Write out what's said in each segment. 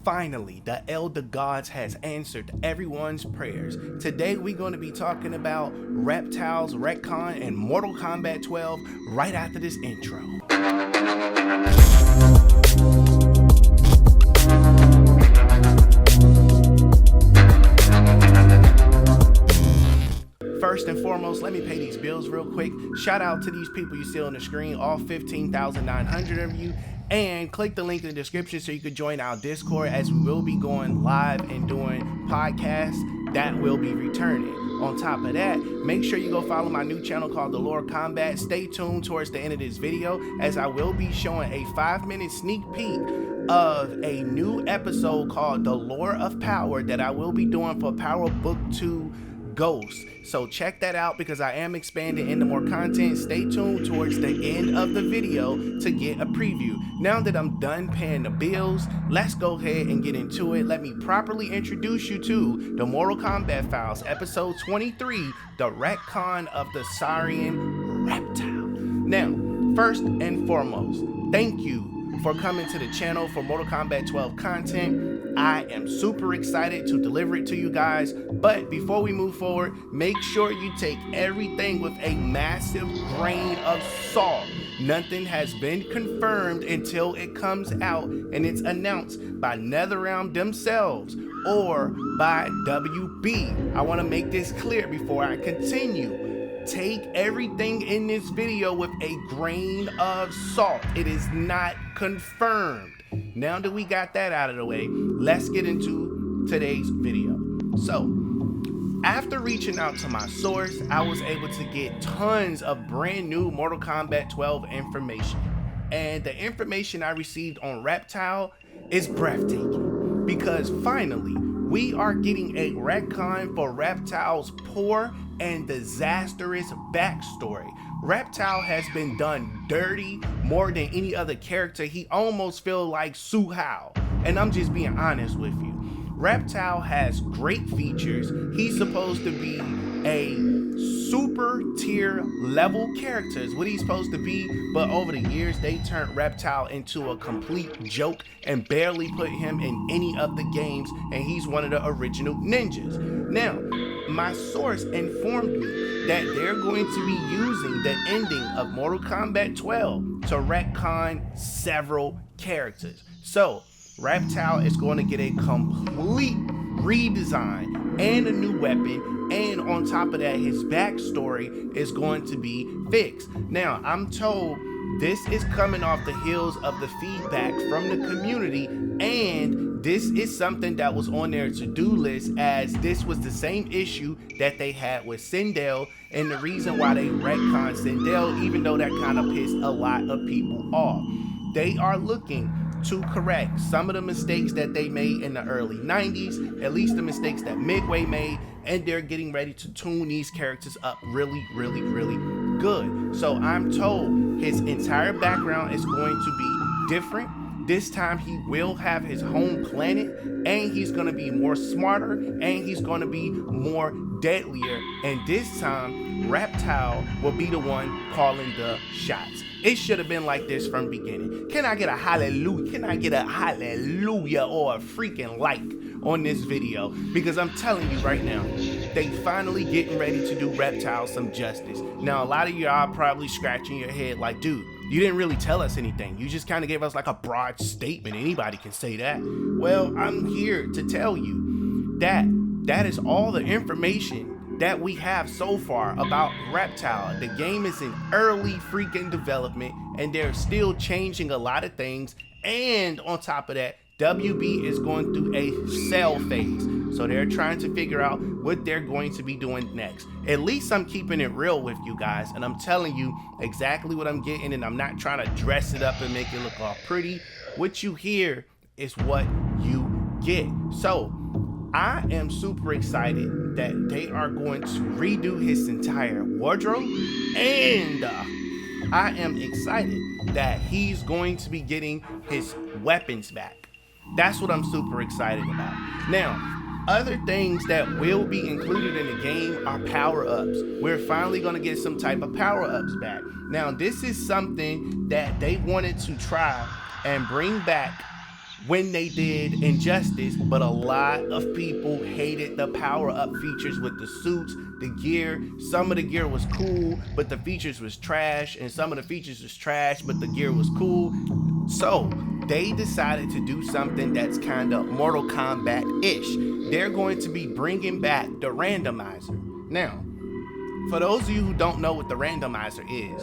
Finally, the Elder Gods has answered everyone's prayers. Today we're going to be talking about Reptile's Retconned and Mortal Kombat 12 right after this intro. First and foremost, let me pay these bills real quick. Shout out to these people you see on the screen, all 15,900 of you. And click the link in the description so you can join our Discord, as we will be going live and doing podcasts that will be returning. On top of that, make sure you go follow my new channel called The Mortal Kombat. Stay tuned towards the end of this video, as I will be showing a 5-minute sneak peek of a new episode called The Lore of Power that I will be doing for Power Book 2 Ghost. So check that out, because I am expanding into more content. Stay tuned towards the end of the video to get a preview. Now that I'm done paying the bills, let's go ahead and get into it. Let me properly introduce you to the Mortal Kombat Files, episode 23, the Retcon of the Saurian Reptile. Now, first and foremost, thank you for coming to the channel for Mortal Kombat 12 content. I am super excited to deliver it to you guys, but before we move forward, make sure you take everything with a massive grain of salt. Nothing has been confirmed until it comes out and it's announced by NetherRealm themselves or by WB. I want to make this clear before I continue. Take everything in this video with a grain of salt. It is not confirmed. Now that we got that out of the way, let's get into today's video. So, after reaching out to my source, I was able to get tons of brand new Mortal Kombat 12 information. And the information I received on Reptile is breathtaking, because finally, we are getting a retcon for Reptile's poor and disastrous backstory. Reptile has been done dirty more than any other character. He almost feels like Su-Hao, and I'm just being honest with you. Reptile has great features. He's supposed to be a super tier level character is what he's supposed to be, but over the years they turned Reptile into a complete joke and barely put him in any of the games, and he's one of the original ninjas. Now, my source informed me that they're going to be using the ending of Mortal Kombat 12 to retcon several characters. So Reptile is going to get a complete redesign and a new weapon, and on top of that, his backstory is going to be fixed. Now, I'm told this is coming off the heels of the feedback from the community, and this is something that was on their to-do list, as this was the same issue that they had with Sindel, and the reason why they retconned Sindel, even though that kind of pissed a lot of people off. They are looking to correct some of the mistakes that they made in the early 90s, at least the mistakes that Midway made, and they're getting ready to tune these characters up really good. So I'm told his entire background is going to be different. This time he will have his home planet, and he's going to be more smarter, and he's going to be more deadlier, and this time Reptile will be the one calling the shots. It should have been like this from the beginning. Can I get a hallelujah? Can I get a hallelujah or a freaking like on this video? Because I'm telling you right now, they finally getting ready to do Reptile some justice. Now, a lot of y'all probably scratching your head like, dude, you didn't really tell us anything. You just kind of gave us like a broad statement. Anybody can say that. Well, I'm here to tell you that that is all the information that we have so far about Reptile. The game is in early freaking development, and they're still changing a lot of things. And on top of that, WB is going through a sell phase. So they're trying to figure out what they're going to be doing next. At least I'm keeping it real with you guys, and I'm telling you exactly what I'm getting, and I'm not trying to dress it up and make it look all pretty. What you hear is what you get. So I am super excited that they are going to redo his entire wardrobe, and I am excited that he's going to be getting his weapons back. That's what I'm super excited about. Now, other things that will be included in the game are power-ups. We're finally going to get some type of power-ups back. Now, this is something that they wanted to try and bring back when they did Injustice, but a lot of people hated the power-up features with the suits, the gear. Some of the gear was cool, but the features was trash, and some of the features was trash, but the gear was cool. So they decided to do something that's kind of Mortal Kombat-ish. They're going to be bringing back the randomizer. Now, for those of you who don't know what the randomizer is,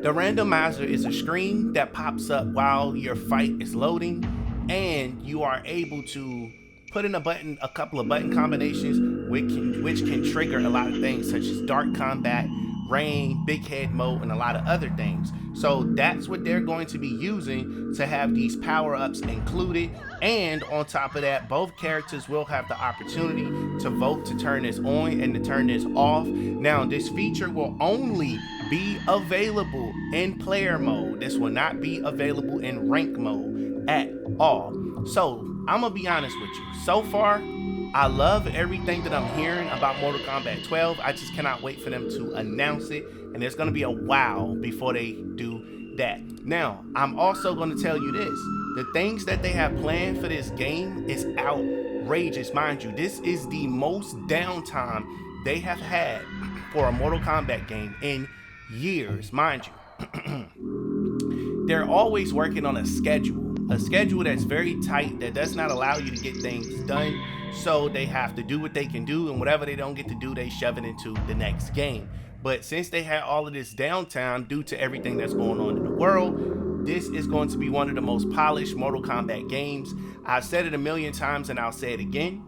the randomizer is a screen that pops up while your fight is loading, and you are able to put in a couple of button combinations, which can trigger a lot of things such as dark combat, rain, big head mode, and a lot of other things. So that's what they're going to be using to have these power-ups included. And on top of that, both characters will have the opportunity to vote to turn this on and to turn this off. Now, this feature will only be available in player mode. This will not be available in rank mode at all. So I'm gonna be honest with you. So far, I love everything that I'm hearing about Mortal Kombat 12. I just cannot wait for them to announce it, and it's gonna be a while before they do that. Now, I'm also gonna tell you this. The things that they have planned for this game is outrageous. Mind you, this is the most downtime they have had for a Mortal Kombat game in years, mind you. They're always working on a schedule that's very tight, that does not allow you to get things done. So they have to do what they can do, and whatever they don't get to do, they shove it into the next game. But since they had all of this downtime due to everything that's going on in the world, this is going to be one of the most polished Mortal Kombat games. I've said it a million times and I'll say it again.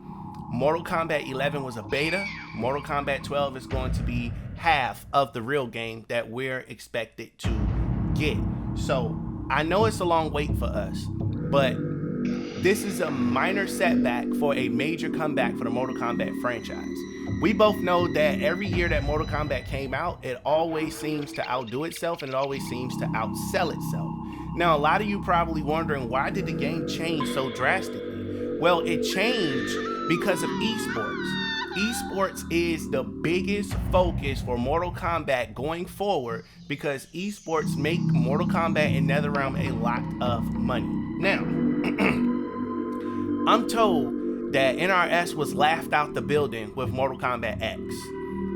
Mortal Kombat 11 was a beta. Mortal Kombat 12 is going to be half of the real game that we're expected to get. So I know it's a long wait for us, but this is a minor setback for a major comeback for the Mortal Kombat franchise. We both know that every year that Mortal Kombat came out, it always seems to outdo itself, and it always seems to outsell itself. Now, a lot of you probably wondering, why did the game change so drastically? Well, it changed because of esports. Esports is the biggest focus for Mortal Kombat going forward, because esports make Mortal Kombat and NetherRealm a lot of money. Now, I'm told that NRS was laughed out the building with Mortal Kombat X,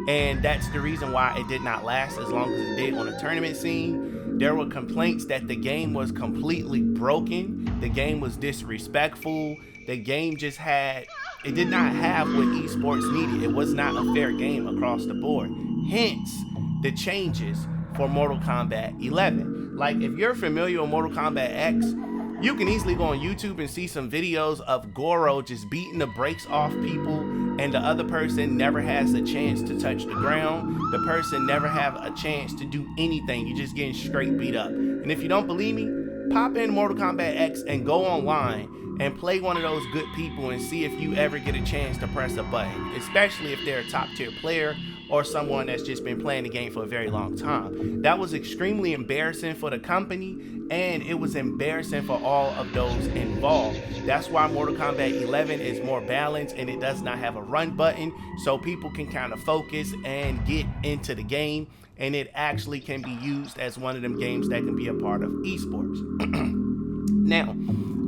and that's the reason why it did not last as long as it did on the tournament scene. There were complaints that the game was completely broken, the game was disrespectful, the game just it did not have what esports needed. It was not a fair game across the board. Hence, the changes for Mortal Kombat 11. Like, if you're familiar with Mortal Kombat X, you can easily go on YouTube and see some videos of Goro just beating the brakes off people, and the other person never has a chance to touch the ground. The person never have a chance to do anything. You're just getting straight beat up. And if you don't believe me, pop in Mortal Kombat X and go online and play one of those good people and see if you ever get a chance to press a button, especially if they're a top tier player or someone that's just been playing the game for a very long time. That was extremely embarrassing for the company, and it was embarrassing for all of those involved. That's why Mortal Kombat 11 is more balanced, and it does not have a run button, so people can kind of focus and get into the game, and it actually can be used as one of them games that can be a part of esports. Now,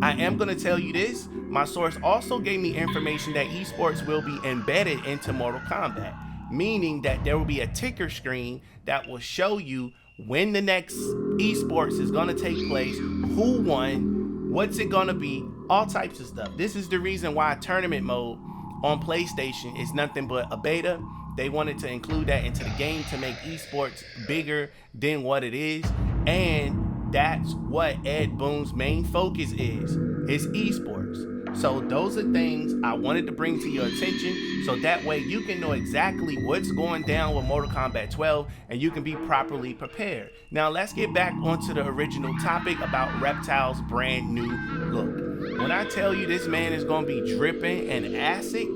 I am going to tell you this. My source also gave me information that esports will be embedded into Mortal Kombat, meaning that there will be a ticker screen that will show you when the next esports is going to take place, who won, what's it going to be, all types of stuff. This is the reason why tournament mode on PlayStation is nothing but a beta. They wanted to include that into the game to make esports bigger than what it is, and that's what Ed Boon's main focus is esports. So those are things I wanted to bring to your attention, so that way you can know exactly what's going down with Mortal Kombat 12 and you can be properly prepared. Now let's get back onto the original topic about Reptile's brand new look. When I tell you this man is going to be dripping in acid,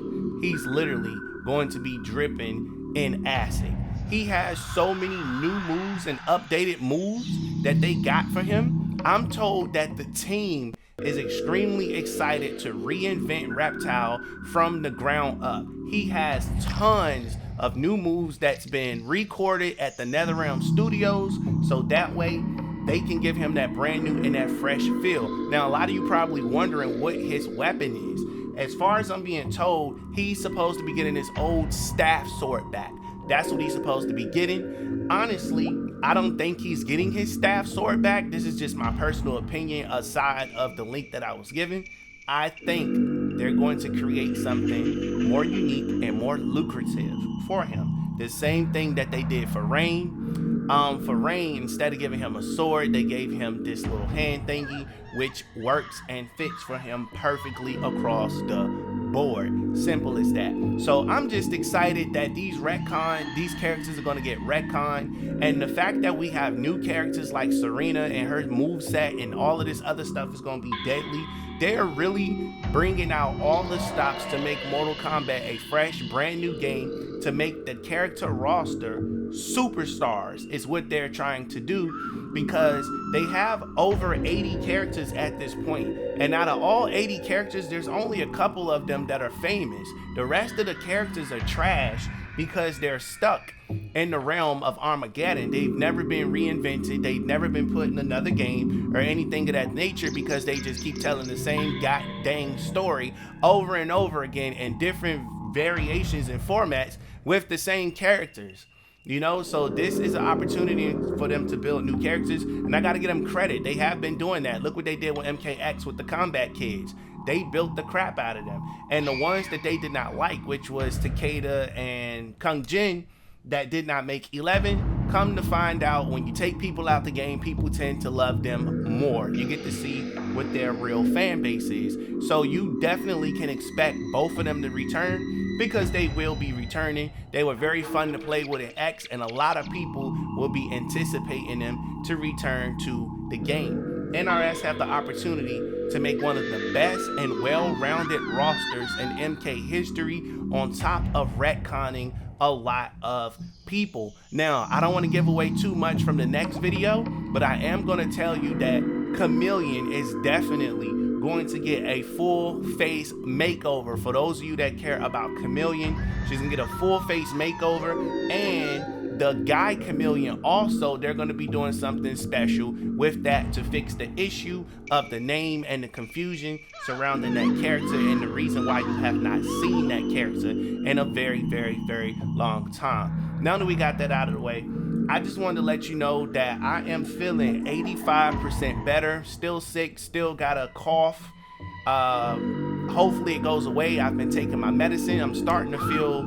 he's literally going to be dripping in acid. He has so many new moves and updated moves that they got for him. I'm told that the team is extremely excited to reinvent Reptile from the ground up. He has tons of new moves that's been recorded at the NetherRealm Studios, so that way they can give him that brand new and that fresh feel. Now, a lot of you probably wondering what his weapon is. As far as I'm being told, he's supposed to be getting his old staff sword back. That's what he's supposed to be getting. Honestly, I don't think he's getting his staff sword back. This is just my personal opinion aside of the link that I was given. I think they're going to create something more unique and more lucrative for him. The same thing that they did for Rain. For Rain, instead of giving him a sword, they gave him this little hand thingy, which works and fits for him perfectly across the board. Simple as that. So I'm just excited that these characters are going to get retconned, and the fact that we have new characters like Serena and her moveset and all of this other stuff is going to be deadly. They're really bringing out all the stops to make Mortal Kombat a fresh, brand new game, to make the character roster superstars is what they're trying to do, because they have over 80 characters at this point, and out of all 80 characters, there's only a couple of them that are famous. The rest of the characters are trash because they're stuck in the realm of Armageddon. They've never been reinvented. They've never been put in another game or anything of that nature, because they just keep telling the same god dang story over and over again in different variations and formats with the same characters. You know, so this is an opportunity for them to build new characters, and I gotta give them credit. They have been doing that. Look what they did with MKX with the Combat Kids. They built the crap out of them. And the ones that they did not like, which was Takeda and Kung Jin, that did not make 11, come to find out, when you take people out the game, people tend to love them more. You get to see what their real fan base is. So you definitely can expect both of them to return, because they will be returning. They were very fun to play with in X, and a lot of people will be anticipating them to return to the game. NRS have the opportunity to make one of the best and well-rounded rosters in MK history, on top of retconning a lot of people. Now, I don't want to give away too much from the next video, but I am going to tell you that Chameleon is definitely going to get a full face makeover. For those of you that care about Chameleon, she's gonna get a full face makeover, and the guy Chameleon also, they're going to be doing something special with that to fix the issue of the name and the confusion surrounding that character, and the reason why you have not seen that character in a very, very, very long time. Now that we got that out of the way, I just wanted to let you know that I am feeling 85% better. Still sick, still got a cough. Hopefully it goes away. I've been taking my medicine. I'm starting to feel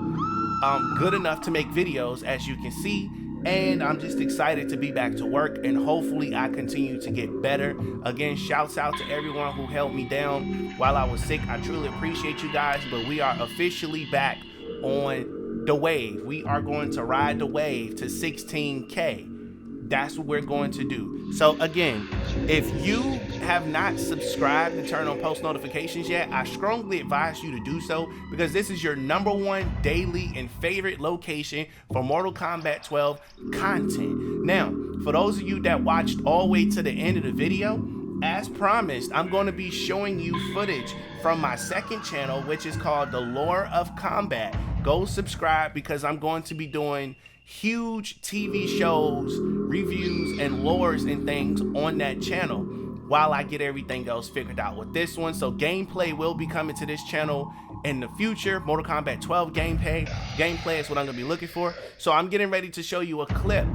good enough to make videos, as you can see, and I'm just excited to be back to work, and hopefully I continue to get better. Again, shouts out to everyone who held me down while I was sick. I truly appreciate you guys, but we are officially back on the wave. We are going to ride the wave to 16K. That's what we're going to do. So again, if you have not subscribed and turned on post notifications yet, I strongly advise you to do so, because this is your #1 daily and favorite location for Mortal Kombat 12 content. Now, for those of you that watched all the way to the end of the video, as promised, I'm going to be showing you footage from my second channel, which is called The Lore of Combat. Go subscribe, because I'm going to be doing huge TV shows, reviews, and lores and things on that channel while I get everything else figured out with this one. So gameplay will be coming to this channel in the future. Mortal Kombat 12 gameplay is what I'm gonna be looking for. So I'm getting ready to show you a clip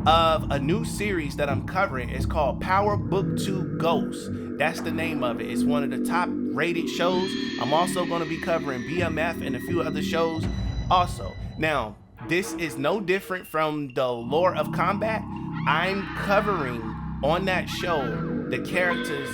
of a new series that I'm covering. It's called Power Book 2 Ghosts. That's the name of it. It's one of the top rated shows. I'm also going to be covering BMF and a few other shows also. Now, this is no different from the Lore of Combat. I'm covering on that show the characters'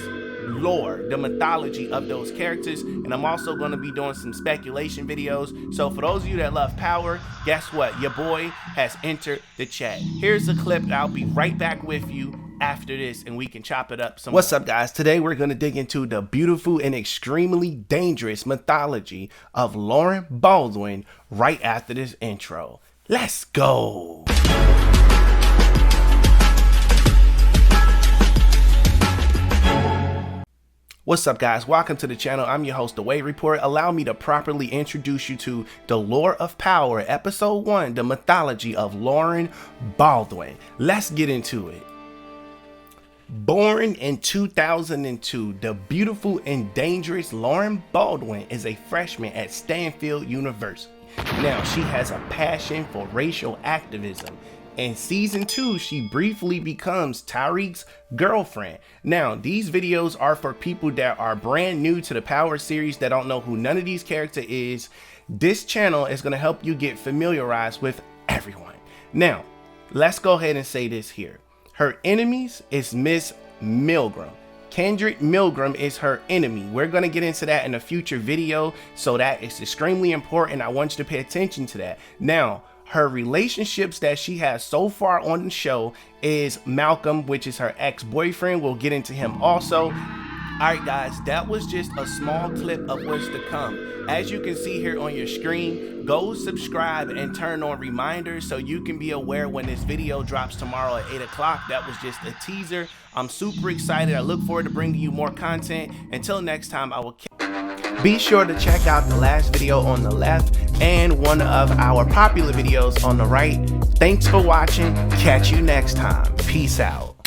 lore, the mythology of those characters, and I'm also going to be doing some speculation videos. So for those of you that love Power, guess what? Your boy has entered the chat. Here's a clip. I'll be right back with you after this, and we can chop it up some. What's up, guys? Today we're going to dig into the beautiful and extremely dangerous mythology of Lauren Baldwin right after this intro. Let's go. What's up, guys? Welcome to the channel. I'm your host, The Wave Report. Allow me to properly introduce you to The Lore of Power, Episode 1, the mythology of Lauren Baldwin. Let's get into it. Born in 2002, the beautiful and dangerous Lauren Baldwin is a freshman at Stanford University. Now, she has a passion for racial activism. In season 2, she briefly becomes Tariq's girlfriend. Now, these videos are for people that are brand new to the Power series that don't know who none of these characters is. This channel is going to help you get familiarized with everyone. Now, let's go ahead and say this here. Her enemies is Miss Milgram. Kendrick Milgram is her enemy. We're going to get into that in a future video, so that is extremely important. I want you to pay attention to that. Now, her relationships that she has so far on the show is Malcolm, which is her ex-boyfriend. We'll get into him also. Alright guys, that was just a small clip of what's to come. As you can see here on your screen, go subscribe and turn on reminders so you can be aware when this video drops tomorrow at 8 o'clock. That was just a teaser. I'm super excited. I look forward to bringing you more content. Until next time, I will be sure to check out the last video on the left and one of our popular videos on the right. Thanks for watching. Catch you next time. Peace out.